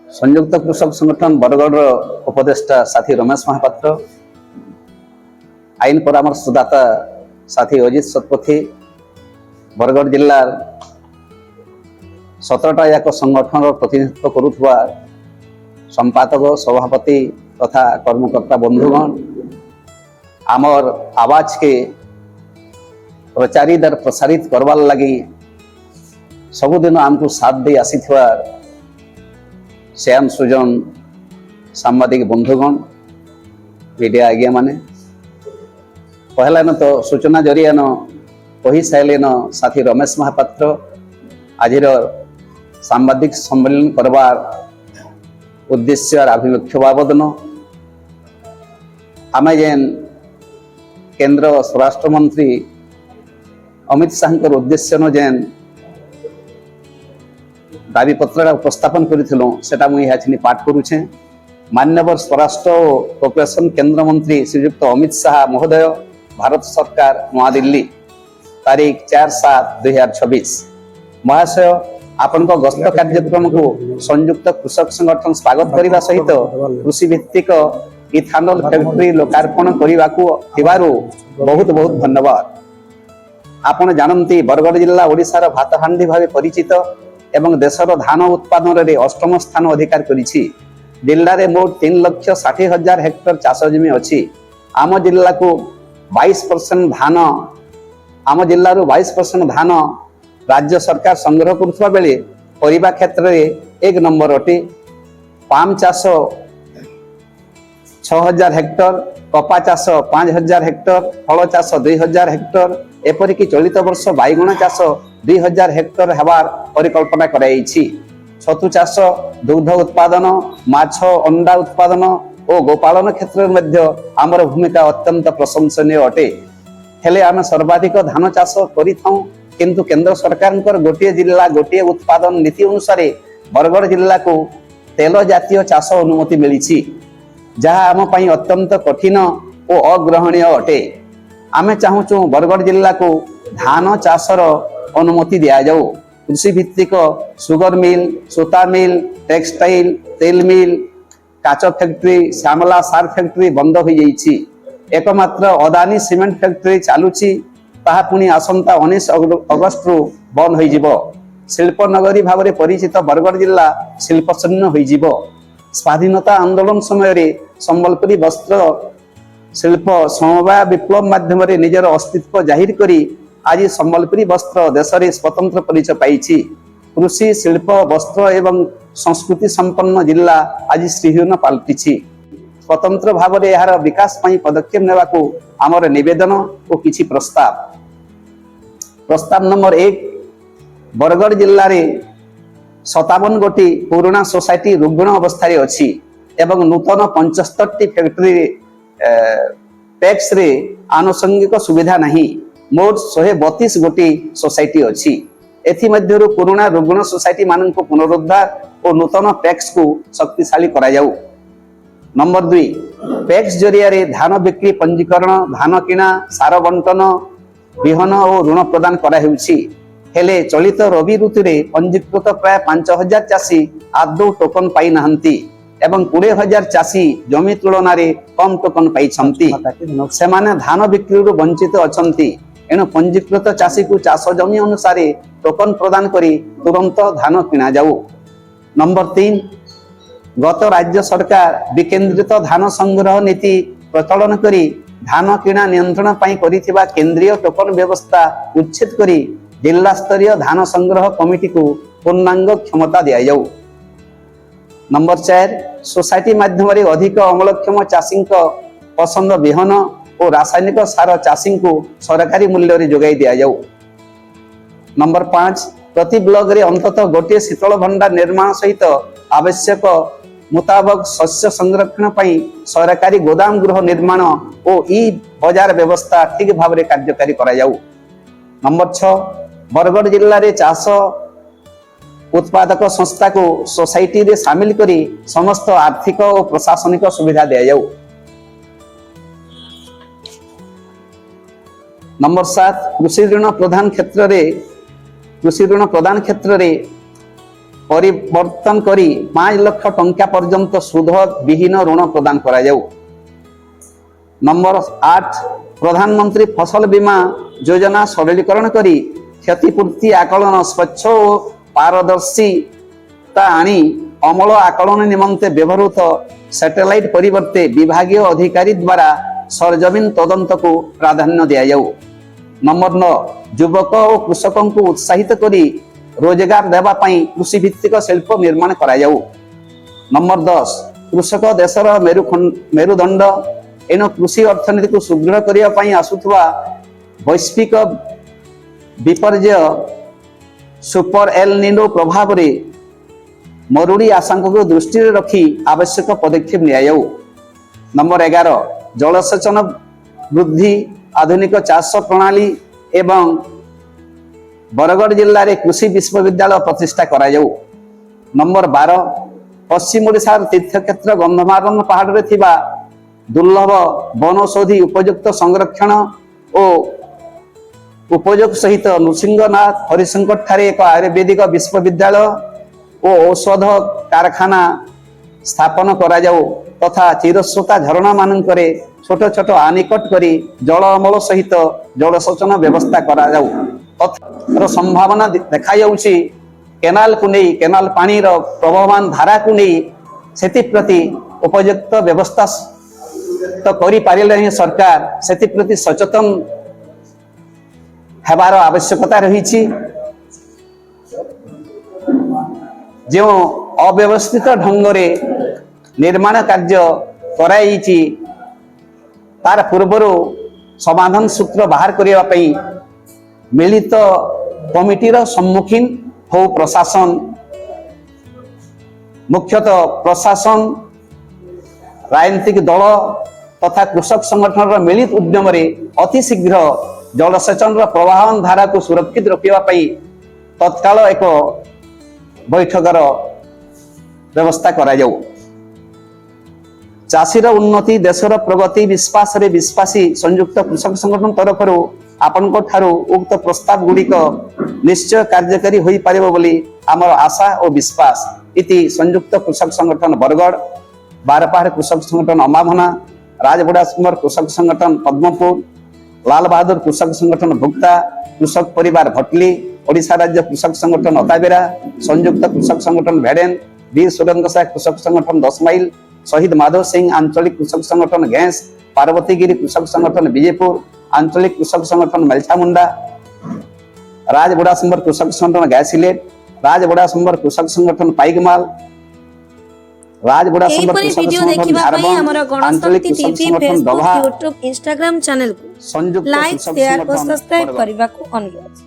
संयुक्त कृषक संगठन बरगढ़ उपदेष्टा साथी रमेश महापात्र, आईन परामर्शदाता साथी अजित शतपथी, बरगढ़ जिला 17टा याक संगठन प्रतिनिधित्व करुवा संपादक सभापति तथा कर्मकर्ता बंधुगण, आमर आवाज के प्रचारित और प्रसारित करवार लगी सबुदिन आमको साथ दे आसी श्याम सुजन सांबादिक बंधुगण, मीडिया आज्ञा माने पहला न तो सूचना जरिया न कही सारे न साथी रमेश महापात्र आज सांबादिक सम्मेलन करवार उद्देश्य और आभिमुख्य बाबद न आम जेन केंद्र स्वराष्ट्र मंत्री अमित शाह उद्देश्य न जेन दाबी पत्र उपस्थापन करा मुझे पाठ करुचे। मान्यवर स्वराष्ट्र और कोऑपरेशन केंद्र मंत्री श्रीयुक्त अमित शाह महोदय, भारत सरकार, नवा दिल्ली, तारीख 4/7/2026। महाशय, आपण गस्त कार्यक्रम को संयुक्त कृषक संगठन स्वागत करने सहित कृषि भित्तिक इथानल फैक्ट्री लोकार्पण करने को बहुत बहुत धन्यवाद। आपण जानती बरगढ़ जिला ओडिशार भातहांडी भाव परिचित एवं देशर धान उत्पादन रे 8म स्थान अधिकार करिछि। जिल्ला रे मोट 3,60,000 हेक्टर चाष जमी अछि। आम जिल्ला को 22% धान आम जिल्ला रो 22% धान राज्य सरकार संग्रह करुवा बेले परिबा क्षेत्र रे 1 नंबर अटे। पाम चाष 6,000 हेक्टर, कपा चाष 5,000 हेक्टर, फल चाष 2,000 हेक्टर, एपरिक चलित वर्ष बैगण चाष 2,000 हेक्टर हेबार परिकल्पना कराइछि। छतु चाष, दुग्ध उत्पादन, माछ अंडा उत्पादन और गोपालन क्षेत्र में आमर भूमिका अत्यंत प्रशंसनीय अटे। हेले आम सर्वाधिक धान चाष करिथाउ, किंतु केंद्र सरकार गोटे जिला गोटे उत्पादन नीति अनुसार बरगढ़ जिला को तेल जातीय चाष अनुमति मिली, जहाँ आम पई अत्यंत कठिन और अग्रहणीय अटे। आमे चाहूचु बरगढ़ जिला को धान चाषर अनुमति दिया जाऊ। कृषि भित्तिक सुगर मिल, सूता मिल, टेक्सटाइल, तेल मिल, काच फैक्ट्री, श्यामला सार फैक्ट्री बंद हो जाइछि। एकमात्र अदानी सीमेंट फैक्ट्री चालुछि, ताहा पुनी आसंता 19 अगस्त रु बंद हो जिवो। शिल्प नगरी भाव में परिचित बरगढ़ जिला शिल्पशून्य हो जिवो। स्वाधीनता आंदोलन समय रे संबलपुरी वस्त्र शिल्प समवाय विप्लव माध्यम निजर अस्तित्व जाहिर करी आज संबलपुरी वस्त्र देश में स्वतंत्र परिचय पाई। कृषि, शिल्प, वस्त्र एवं संस्कृति संपन्न जिला आज श्रीहीन पलटि। स्वतंत्र भाव में यार विकास पई पदक्षेप नेबा को आमर निवेदन और किछि प्रस्ताव। प्रस्ताव नंबर 1, बरगढ़ जिल्ला रे 57 गोटी पुराना सोसाइटी रुग्ण अवस्था अच्छी एवं नूतन 75टी फैक्ट्री टैक्स रे आनुषंगिक सुविधा नहीं। मोट 132 गोटी सोसाइटी अच्छी। एथि मध्यरु पुराना रुग्ण सोसाइटी मान को पुनरुद्धार और नूतन टैक्स को शक्तिशाली करा जाऊ। नंबर 2, टैक्स जरिया रे धान बिक्री पंजीकरण, धान किना, सार बंटन, विहन और ऋण प्रदान करा हेउछि। हेले चलित रवि ऋतु रे पंजीकृत प्राय 5,000 चाषी आदौ टोकन पाई नाहंती एवं 20,000 चाषी जमी तुलन रे कम टोकन पाई छंती। सेमाने धान बिक्री रु वंचित अछंती। एणु पंजीकृत चाषी को चाष जमी अनुसार टोकन प्रदान करी तुरंत धान किना जाऊ। नंबर 3, गत राज्य सरकार विकेंद्रित धान संग्रह नीति प्रचलन करी धान किना नियंत्रण पाई करिथिबा केंद्रीय टोकन व्यवस्था उच्छेद करी जिला स्तरीय धान संग्रह कमिटी को पूर्णांग क्षमता दिया जाऊ। नंबर 4, सोसाइटी माध्यम अधिक अमलक्षम चाषी पसंद विहन और रासायनिक सार चाषी को सरकारी मूल्य रे जोगाई दिया जाऊ। नंबर 5, प्रति ब्लॉक रे अंततः गोटे शीतल भंडार निर्माण सहित आवश्यक मुताबक शस्य संरक्षण पाई सरकारी गोदाम गृह निर्माण और ई बाजार व्यवस्था ठीक भाव में कार्यकारी करा जाऊ। नंबर 6, बरगढ़ जिल्ला रे चाष उत्पादक संस्था को सोसाइटी रे शामिल करी समस्त आर्थिक और प्रशासनिक सुविधा दिया जाऊ। नंबर 7, कृषि ऋण प्रदान क्षेत्र रे परिवर्तन करी 5 लाख टंका पर्यंत सुध विहीन ऋण प्रदान करा जाऊ। नंबर 8 प्रधानमंत्री फसल बीमा योजना सरलीकरण करी क्षतिपूर्ति आकलन स्वच्छ और पारदर्शिता आनी अमल आकलन निमंते व्यवहृत सैटेलाइट परिवर्ते विभागीय अधिकारी द्वारा सरजमीन तदंत को प्राधान्य दिया जाऊ। नंबर 9 युवक और कृषकों को उत्साहित करी रोजगार देवा पाई कृषि भित्तिक शिल्प निर्माण करा जाऊ। नंबर 10 कृषक देशर मेरुदंड एणु कृषि अर्थनीति को सुदृढ़ करने पाई आसुथुवा वैश्विक विपर्य सुपर एल निनो प्रभाव रे मरुड़ी आशंका को दृष्टि रखी आवश्यक पदक्षेप लिया जाऊ। नंबर 11 जलसेचन वृद्धि आधुनिक चाष प्रणाली एवं बरगढ़ जिले में कृषि विश्वविद्यालय प्रतिष्ठा करा जाऊ। नंबर 12 पश्चिम ओडिशार तीर्थक्षेत्र गंधमार्दन पहाड़ रे थिबा दुर्लभ वनौषधि उपयुक्त संरक्षण और उपयोग सहित नृसिंहनाथ हरिशंकर ठारे एक आयुर्वेदिक विश्वविद्यालय और औषध कारखाना स्थापन करा जाऊ तथा चिरस्रोता झरणा मानकरे छोट छोट आनिकट करी जल अमल सहित जलसेचन व्यवस्था करा जाऊ। तथा संभावना देखा जाउछि केनाल को नहीं केनाल पानी रो प्रवाहमान धारा को नहीं सेति प्रति उपयुक्त व्यवस्था तो करि पारिले सरकार सेति प्रति सचेतन हेबार आवश्यकता रही। जो अव्यवस्थित ढंग रे निर्माण कार्य कराई तार पूर्वर समाधान सूत्र बाहर करने पाई मिलित कमिटीर सम्मुखीन हो प्रशासन मुख्यतः प्रशासन राजनीतिक दल तथा कृषक संगठन मिलित उद्यम अति शीघ्र जलसेचन प्रवाहन धारा को सुरक्षित रखा तत्काल एक बैठकर व्यवस्था करा जाऊ। चाषीर उन्नति देशर प्रगति विश्वास रे विश्वासी संयुक्त कृषक संगठन तरफ आपण उक्त प्रस्ताव गुड़िक निश्चय कार्यकारी हो पारिबो बोली आमर आशा और विश्वास इति संयुक्त कृषक संगठन बरगढ़ बारपहाड़ कृषक संगठन अमाभना राजबुड़ा सुमर कृषक संगठन पद्मपुर लाल बहादुर कृषक संगठन भुक्ता कृषक परिवार भटली ओडिशा राज्य कृषक संगठन अताबेरा संयुक्त कृषक संगठन भेडेन वीर सुरेंद्र साय कृषक संगठन 10 माइल शहीद माधव सिंह आंचलिक कृषक संगठन गैंस पार्वतीगिरी कृषक संगठन विजयपुर आंचलिक कृषक संगठन मेलछामुंडा राजबुड़ा सुंबर कृषक संगठन गैसिलेट राजबुड़ा सुंबर कृषक संगठन पाइकमाल राजबुड़ा सुंबर कृषक संगठन झारखंड आंचलिक कृषक संगठन दभा यूट्यूब इंस्टाग्राम चैनल को संयुक्त लाइक शेयर और सब्सक्राइब करने को अनुरोध।